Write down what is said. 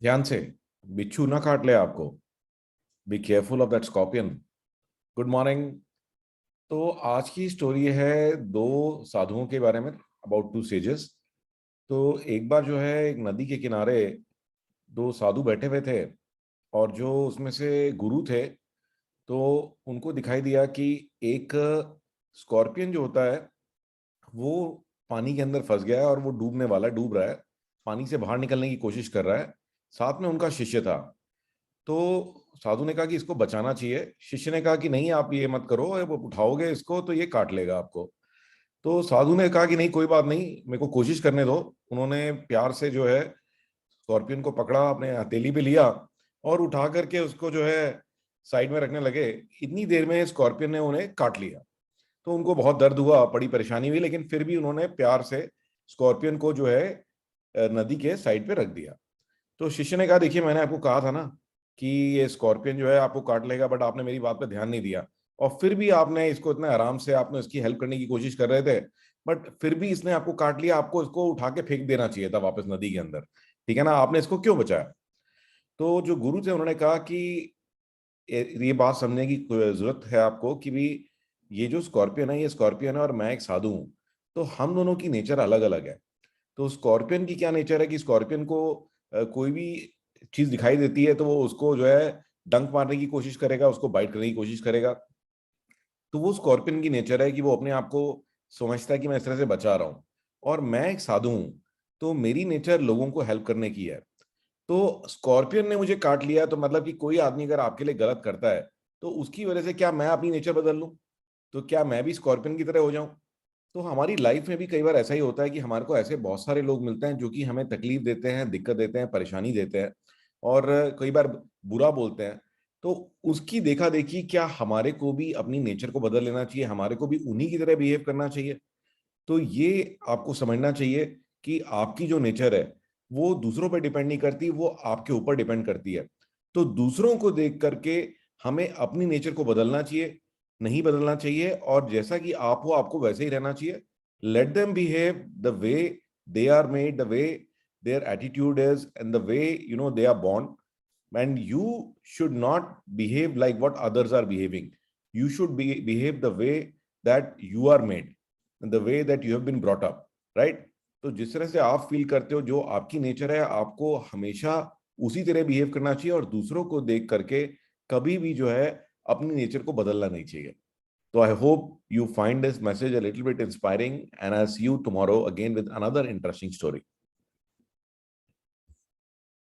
ध्यान से, बिच्छू ना काट ले आपको। Be careful of that scorpion. Good morning. तो आज की स्टोरी है दो साधुओं के बारे में, अबाउट टू सेजेस। तो एक बार जो है एक नदी के किनारे दो साधु बैठे हुए थे, और जो उसमें से गुरु थे, तो उनको दिखाई दिया कि एक स्कॉर्पियन जो होता है वो पानी के अंदर फंस गया है और वो डूबने वाला है, डूब रहा है, पानी से बाहर निकलने की कोशिश कर रहा है। साथ में उनका शिष्य था। तो साधु ने कहा कि इसको बचाना चाहिए। शिष्य ने कहा कि नहीं, आप ये मत करो, अब उठाओगे इसको तो ये काट लेगा आपको। तो साधु ने कहा कि नहीं, कोई बात नहीं, मेरे को कोशिश करने दो। उन्होंने प्यार से जो है स्कॉर्पियन को पकड़ा, अपने हथेली पे लिया और उठा करके उसको जो है साइड में रखने लगे। इतनी देर में स्कॉर्पियन ने उन्हें काट लिया। तो उनको बहुत दर्द हुआ, बड़ी परेशानी हुई, लेकिन फिर भी उन्होंने प्यार से स्कॉर्पियन को जो है नदी के साइड पे रख दिया। तो शिष्य ने कहा, देखिए मैंने आपको कहा था ना कि ये स्कॉर्पियन जो है आपको काट लेगा, बट आपने मेरी बात पे ध्यान नहीं दिया। और फिर भी आपने इसको इतने आराम से, आपने इसकी हेल्प करने की कोशिश कर रहे थे, बट फिर भी इसने आपको काट लिया। आपको इसको उठा के फेंक देना चाहिए था वापस नदी के अंदर। ठीक है ना, आपने इसको क्यों बचाया? तो जो गुरु थे उन्होंने कहा कि ये बात समझने की जरूरत है आपको कि भी ये जो स्कॉर्पियन है, ये स्कॉर्पियन है और मैं एक साधु हूँ। तो हम दोनों की नेचर अलग अलग है। तो स्कॉर्पियन की क्या नेचर है कि स्कॉर्पियन को कोई भी चीज दिखाई देती है तो वो उसको जो है डंक मारने की कोशिश करेगा, उसको बाइट करने की कोशिश करेगा। तो वो स्कॉर्पियन की नेचर है कि वो अपने आप को समझता है कि मैं इस तरह से बचा रहा हूँ। और मैं एक साधु हूँ, तो मेरी नेचर लोगों को हेल्प करने की है। तो स्कॉर्पियन ने मुझे काट लिया, तो मतलब कि कोई आदमी अगर आपके लिए गलत करता है तो उसकी वजह से क्या मैं अपनी नेचर बदल लूं? तो क्या मैं भी स्कॉर्पियन की तरह हो जाऊं? तो हमारी लाइफ में भी कई बार ऐसा ही होता है कि हमारे को ऐसे बहुत सारे लोग मिलते हैं जो कि हमें तकलीफ देते हैं, दिक्कत देते हैं, परेशानी देते हैं, और कई बार बुरा बोलते हैं। तो उसकी देखा देखी क्या हमारे को भी अपनी नेचर को बदल लेना चाहिए? हमारे को भी उन्हीं की तरह बिहेव करना चाहिए? तो ये आपको समझना चाहिए कि आपकी जो नेचर है वो दूसरों पर डिपेंड नहीं करती, वो आपके ऊपर डिपेंड करती है। तो दूसरों को देख करके हमें अपनी नेचर को बदलना चाहिए, नहीं बदलना चाहिए। और जैसा कि आप हो, आपको वैसे ही रहना चाहिए। Let them behave the way they are made, the way their attitude is, and the way they are born. And you should not behave like what others are behaving. You should behave the way that you are made, the way that you have been brought up, right? तो जिस तरह से आप feel करते हो, जो आपकी nature है, आपको हमेशा उसी तरह बिहेव करना चाहिए, और दूसरों को देख करके कभी भी जो है अपनी नेचर को बदलना नहीं चाहिए। तो I hope you find this message a little bit inspiring, and I'll see you tomorrow again with another interesting story.